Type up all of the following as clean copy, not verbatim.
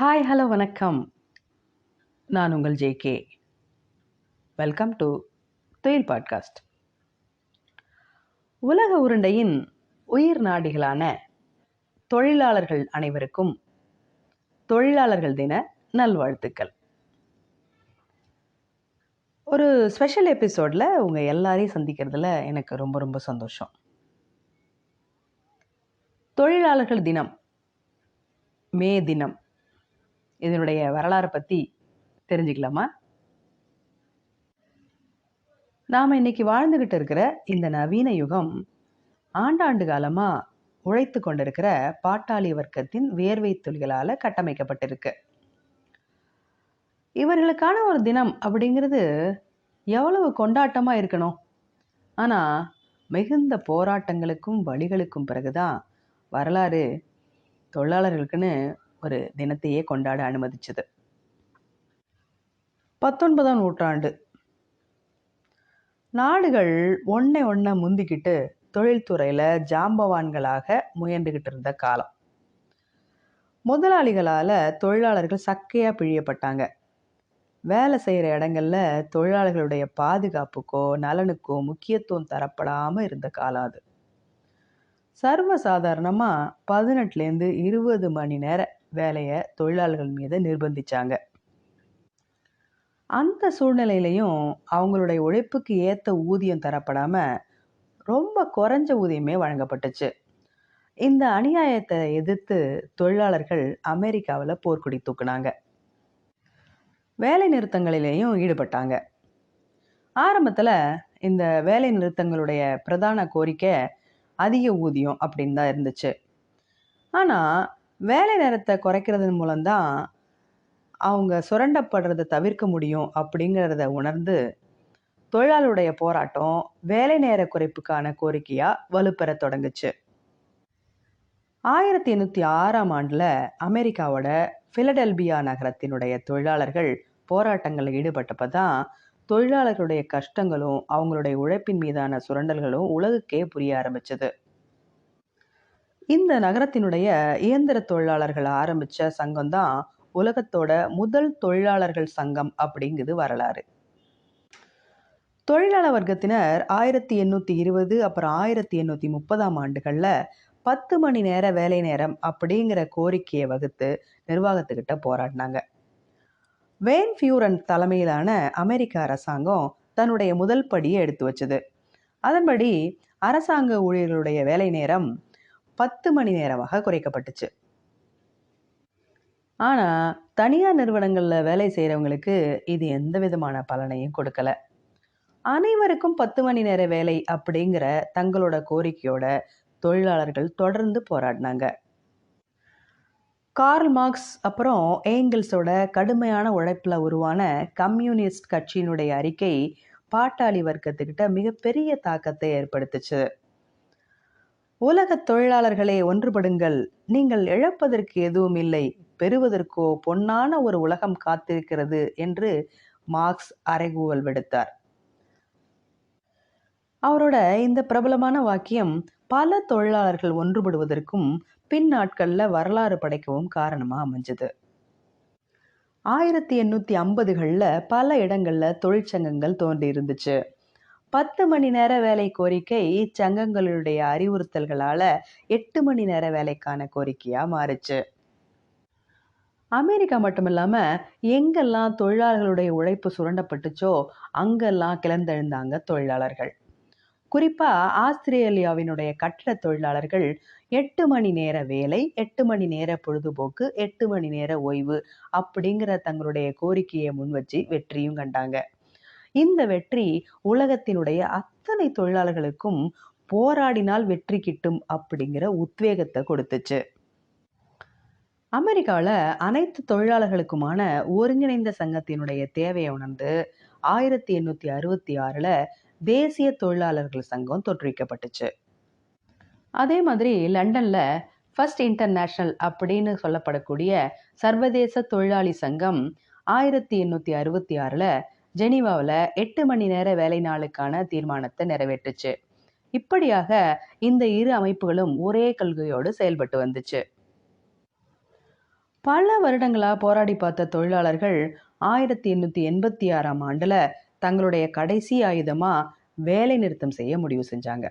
Hi, hello, வணக்கம். நான் உங்கள் ஜேகே. வெல்கம் டு துயில் பாட்காஸ்ட். உலக உருண்டையின் உயிர் நாடிகளான தொழிலாளர்கள் அனைவருக்கும் தொழிலாளர்கள் தின நல்வாழ்த்துக்கள். ஒரு ஸ்பெஷல் எபிசோடில் உங்கள் எல்லாரையும் சந்திக்கிறதுல எனக்கு ரொம்ப ரொம்ப சந்தோஷம். தொழிலாளர்கள் தினம், மே தினம், இதனுடைய வரலாறை பற்றி தெரிஞ்சுக்கலாமா? நாம் இன்னைக்கு வாழ்ந்துகிட்டு இருக்கிற இந்த நவீன யுகம் ஆண்டாண்டு காலமாக உழைத்து கொண்டிருக்கிற பாட்டாளி வர்க்கத்தின் வேர்வை துளிகளால் கட்டமைக்கப்பட்டிருக்கு. இவர்களுக்கான ஒரு தினம் அப்படிங்கிறது எவ்வளவு கொண்டாட்டமாக இருக்கணும். ஆனால் மிகுந்த போராட்டங்களுக்கும் வழிகளுக்கும் பிறகுதான் வரலாறு தொழிலாளர்களுக்குன்னு ஒரு தினத்தையே கொண்டாட அனுமதிச்சது. 19ஆம் நூற்றாண்டு நாடுகள் ஒன்றை முந்திக்கிட்டு தொழில்துறையில் ஜாம்பவான்களாக முயன்றுகிட்டு இருந்த காலம். முதலாளிகளால் தொழிலாளர்கள் சக்கையாக பிழியப்பட்டாங்க. வேலை செய்கிற இடங்கள்ல தொழிலாளர்களுடைய பாதுகாப்புக்கோ நலனுக்கோ முக்கியத்துவம் தரப்படாமல் இருந்த காலம் அது. சர்வசாதாரணமாக 18லேருந்து 20 மணி நேர வேலையை தொழிலாளர்கள் மீது நிர்பந்திச்சாங்க. அந்த சூழ்நிலையிலையும் அவங்களுடைய உழைப்புக்கு ஏற்ற ஊதியம் தரப்படாமல் ரொம்ப குறைஞ்ச ஊதியமே வழங்கப்பட்டுச்சு. இந்த அநியாயத்தை எதிர்த்து தொழிலாளர்கள் அமெரிக்காவில் போர்க்கொடி தூக்குனாங்க. வேலை நிறுத்தங்களிலேயும் ஈடுபட்டாங்க. ஆரம்பத்தில் இந்த வேலை நிறுத்தங்களுடைய பிரதான கோரிக்கை அதிக ஊதியம் அப்படின்னு தான் இருந்துச்சு. ஆனால் வேலை நேரத்தை குறைக்கிறதன் மூலம்தான் அவங்க சுரண்டப்படுறதை தவிர்க்க முடியும் அப்படிங்கிறத உணர்ந்து தொழிலாளருடைய போராட்டம் வேலை நேர குறைப்புக்கான கோரிக்கையாக வலுப்பெற தொடங்குச்சு. 1806ஆம் ஆண்டில் அமெரிக்காவோட பிலடெல்பியா நகரத்தினுடைய தொழிலாளர்கள் போராட்டங்களில் ஈடுபட்டப்போ தான் தொழிலாளர்களுடைய கஷ்டங்களும் அவங்களுடைய உழைப்பின் மீதான சுரண்டல்களும் உலகுக்கே புரிய ஆரம்பிச்சது. இந்த நகரத்தினுடைய இயந்திர தொழிலாளர்கள் ஆரம்பித்த சங்கம் தான் உலகத்தோட முதல் தொழிலாளர்கள் சங்கம் அப்படிங்கிறது வரலாறு. தொழிலாளர் வர்க்கத்தினர் 1820 அப்புறம் 1830ஆம் ஆண்டுகளில் 10 மணி நேர வேலை நேரம் அப்படிங்கிற கோரிக்கையை வகுத்து நிர்வாகத்துக்கிட்ட போராடினாங்க. வேன் ஃபியூரன் தலைமையிலான அமெரிக்க அரசாங்கம் தன்னுடைய முதல் படியை எடுத்து வச்சது. அதன்படி அரசாங்க ஊழியர்களுடைய வேலை நேரம் 10 மணி நேரமாக குறைக்கப்பட்டுச்சு. ஆனால் தனியார் நிறுவனங்களில் வேலை செய்கிறவங்களுக்கு இது எந்த விதமான பலனையும் கொடுக்கல. அனைவருக்கும் 10 மணி நேர வேலை அப்படிங்கிற தங்களோட கோரிக்கையோட தொழிலாளர்கள் தொடர்ந்து போராடினாங்க. கார்ல் மார்க்ஸ் அப்புறம் ஏங்கிள்ஸோட கடுமையான உழைப்பில் உருவான கம்யூனிஸ்ட் கட்சியினுடைய அறிக்கை பாட்டாளி வர்க்கத்துக்கிட்ட மிகப்பெரிய தாக்கத்தை ஏற்படுத்துச்சு. உலக தொழிலாளர்களே ஒன்றுபடுங்கள், நீங்கள் இழப்பதற்கு எதுவும் இல்லை, பெறுவதற்கோ பொன்னான ஒரு உலகம் காத்திருக்கிறது என்று மார்க்ஸ் அறைகூவல் விடுத்தார். அவரோட இந்த பிரபலமான வாக்கியம் பல தொழிலாளர்கள் ஒன்றுபடுவதற்கும் பின் நாட்களில் வரலாறு படைக்கவும் காரணமாக அமைஞ்சது. 1850களில் பல இடங்களில் தொழிற்சங்கங்கள் தோன்றி இருந்துச்சு. 10 மணி நேர வேலை கோரிக்கை சங்கங்களுடைய அறிவுறுத்தல்களால் 8 மணி நேர வேலைக்கான கோரிக்கையாக மாறுச்சு. அமெரிக்கா மட்டும் இல்லாமல் எங்கெல்லாம் தொழிலாளர்களுடைய உழைப்பு சுரண்டப்பட்டுச்சோ அங்கெல்லாம் கிளர்ந்தெழுந்தாங்க தொழிலாளர்கள். குறிப்பாக ஆஸ்திரேலியாவினுடைய கட்டட தொழிலாளர்கள் 8 மணி நேர வேலை, 8 மணி நேர பொழுதுபோக்கு, 8 மணி நேர ஓய்வு அப்படிங்கிற தங்களுடைய கோரிக்கையை முன்வச்சு வெற்றியும் கண்டாங்க. இந்த வெற்றி உலகத்தினுடைய அத்தனை தொழிலாளர்களுக்கும் போராடினால் வெற்றி கிட்டும் அப்படிங்கிற உத்வேகத்தை கொடுத்துச்சு. அமெரிக்காவில் அனைத்து தொழிலாளர்களுக்குமான ஒருங்கிணைந்த சங்கத்தினுடைய தேவையை உணர்ந்து 1866 தேசிய தொழிலாளர்கள் சங்கம் தோற்றுவிக்கப்பட்டுச்சு. அதே மாதிரி லண்டனில் ஃபர்ஸ்ட் இன்டர்நேஷனல் அப்படின்னு சொல்லப்படக்கூடிய சர்வதேச தொழிலாளி சங்கம் 1866 ஜெனீவாவில் 8 மணி நேர வேலை நாளுக்கான தீர்மானத்தை நிறைவேற்றுச்சு. இப்படியாக இந்த இரு அமைப்புகளும் ஒரே கொள்கையோடு செயல்பட்டு வந்துச்சு. பல வருடங்களா போராடி பார்த்த தொழிலாளர்கள் 1886ஆம் ஆண்டுல தங்களுடைய கடைசி ஆயுதமா வேலை நிறுத்தம் செய்ய முடிவு செஞ்சாங்க.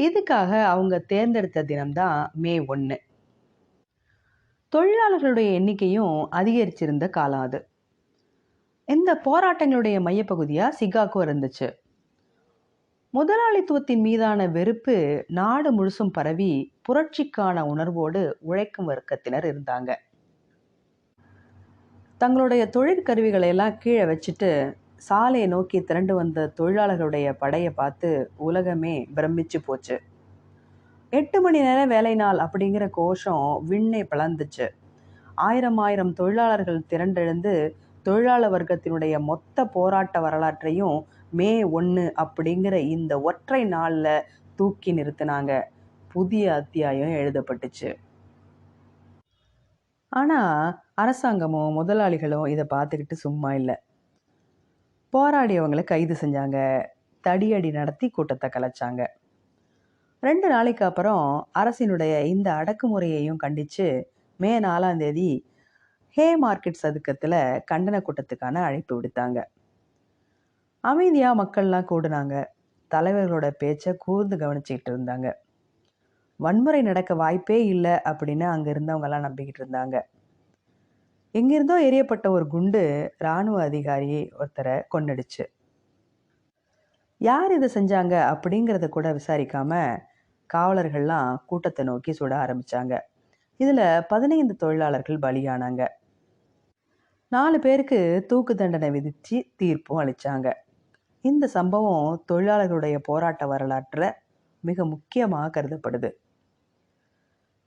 இதுக்காக அவங்க தேர்ந்தெடுத்த தினம்தான் மே 1. தொழிலாளர்களுடைய எண்ணிக்கையும் அதிகரிச்சிருந்த காலம் அது. இந்த போராட்டங்களுடைய மையப்பகுதியா சிகாகோ இருந்துச்சு. முதலாளித்துவத்தின் மீதான வெறுப்பு நாடு முழுசும் பரவி புரட்சிக்கான உணர்வோடு உழைக்கும் வர்க்கத்தினர் இருந்தாங்க. தங்களுடைய தொழிற்கருவிகளை எல்லாம் கீழே வச்சுட்டு சாலையை நோக்கி திரண்டு வந்த தொழிலாளர்களுடைய படையை பார்த்து உலகமே பிரமிச்சு போச்சு. 8 மணி நேரம் வேலை நாள் அப்படிங்கிற கோஷம் விண்ணை பிளந்துச்சு. ஆயிரம் தொழிலாளர்கள் திரண்டெழுந்து தொழிலாளர் வர்க்கத்தினுடைய மொத்த போராட்ட வரலாற்றையும் மே 1 அப்படிங்கிற இந்த ஒற்றை நாள்ல தூக்கி நிறுத்தினாங்க. புதிய அத்தியாயம் எழுதப்பட்டுச்சு. ஆனா அரசாங்கமும் முதலாளிகளும் இதை பார்த்துக்கிட்டு சும்மா இல்லை. போராடியவங்களை கைது செஞ்சாங்க, தடியடி நடத்தி கூட்டத்தை கலைச்சாங்க. 2 நாளைக்கு அப்புறம் அரசினுடைய இந்த அடக்குமுறையையும் கண்டிச்சு மே 4ஆம் தேதி ஹே மார்க்கெட் சதுக்கத்துல கண்டன கூட்டத்துக்கான அழைப்பு விடுத்தாங்க. அமைதியா மக்கள்லாம் கூடுனாங்க. தலைவர்களோட பேச்சை கூர்ந்து கவனிச்சுக்கிட்டு இருந்தாங்க. வன்முறை நடக்க வாய்ப்பே இல்லை அப்படின்னு அங்க இருந்தவங்க எல்லாம் நம்பிக்கிட்டு இருந்தாங்க. எங்கிருந்தோ எரியப்பட்ட ஒரு குண்டு இராணுவ அதிகாரி ஒருத்தரை கொன்னுடுச்சு. யார் இதை செஞ்சாங்க அப்படிங்கிறத கூட விசாரிக்காம காவலர்கள்லாம் கூட்டத்தை நோக்கி சுட ஆரம்பிச்சாங்க. இதுல 15 தொழிலாளர்கள் பலியானாங்க. 4 பேருக்கு தூக்கு தண்டனை விதிச்சு தீர்ப்பும் அளிச்சாங்க. இந்த சம்பவம் தொழிலாளர்களுடைய போராட்ட வரலாற்றுல மிக முக்கியமாக கருதப்படுது.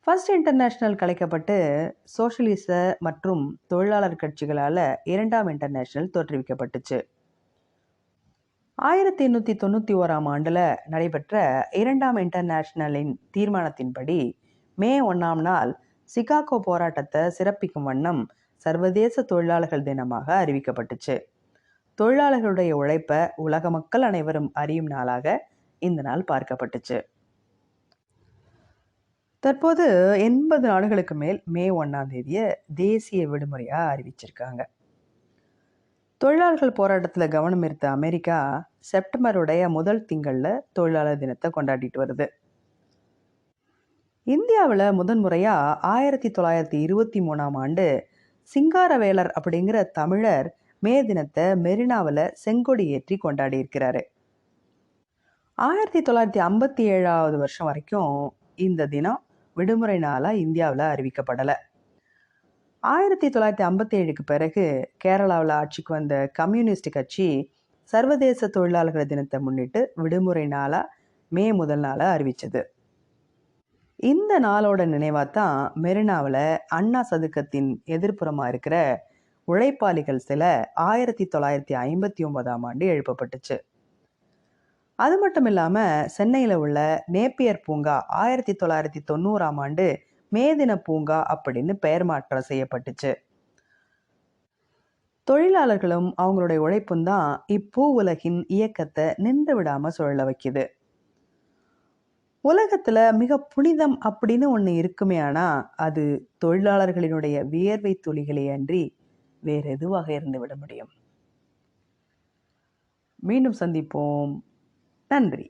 ஃபர்ஸ்ட் இன்டர்நேஷனல் கலைக்கப்பட்டு சோசியலிச மற்றும் தொழிலாளர் கட்சிகளால 2ஆம் இன்டர்நேஷனல் தோற்றுவிக்கப்பட்டுச்சு. 1891ஆம் ஆண்டுல நடைபெற்ற 2ஆம் இன்டர்நேஷனலின் தீர்மானத்தின்படி மே 1ஆம் நாள் சிகாகோ போராட்டத்தை சிறப்பிக்கும் வண்ணம் சர்வதேச தொழிலாளர்கள் தினமாக அறிவிக்கப்பட்டுச்சு. தொழிலாளர்களுடைய உழைப்பை உலக மக்கள் அனைவரும் அறியும் நாளாக இந்த நாள் பார்க்கப்பட்டுச்சு. தற்போது 80 நாடுகளுக்கு மேல் மே 1ஆம் தேதியை தேசிய விடுமுறையா அறிவிச்சிருக்காங்க. தொழிலாளர்கள் போராட்டத்தில் கவனம் ஈர்த்த அமெரிக்கா செப்டம்பருடைய முதல் திங்கள்ல தொழிலாளர் தினத்தை கொண்டாடிட்டு வருது. இந்தியாவில் முதன்முறையா 1923ஆம் ஆண்டு சிங்காரவேலர் அப்படிங்கிற தமிழர் மே தினத்தை மெரினாவில் செங்கொடி ஏற்றி கொண்டாடி இருக்கிறாரு. 1957ஆவது வருஷம் வரைக்கும் இந்த தினம் விடுமுறை நாளா இந்தியாவில் அறிவிக்கப்படலை. 1957க்கு பிறகு கேரளாவில் ஆட்சிக்கு வந்த கம்யூனிஸ்ட் கட்சி சர்வதேச தொழிலாளர்கள் தினத்தை முன்னிட்டு விடுமுறை நாளா மே 1 நாளா அறிவிச்சது. இந்த நாளோட நினைவாத்தான் மெரினாவில் அண்ணா சதுக்கத்தின் எதிர்ப்புறமா இருக்கிற உழைப்பாளிகள் சிலை 1959ஆம் ஆண்டு எழுப்பப்பட்டுச்சு. அது மட்டும் இல்லாம சென்னையில் உள்ள நேப்பியர் பூங்கா 1990ஆம் ஆண்டு மே தின பூங்கா அப்படின்னு பெயர் மாற்றம் செய்யப்பட்டுச்சு. தொழிலாளர்களும் அவங்களுடைய உழைப்பும் தான் இப்பூ உலகின் இயக்கத்தை நின்று விடாம சுழல வைக்குது. உலகத்துல மிக புனிதம் அப்படின்னு ஒண்ணு இருக்குமே, ஆனா அது தொழிலாளர்களினுடைய வியர்வை துளிகளே அன்றி வேற எதுவாக இருந்து விட முடியும். மீண்டும் சந்திப்போம். நன்றி.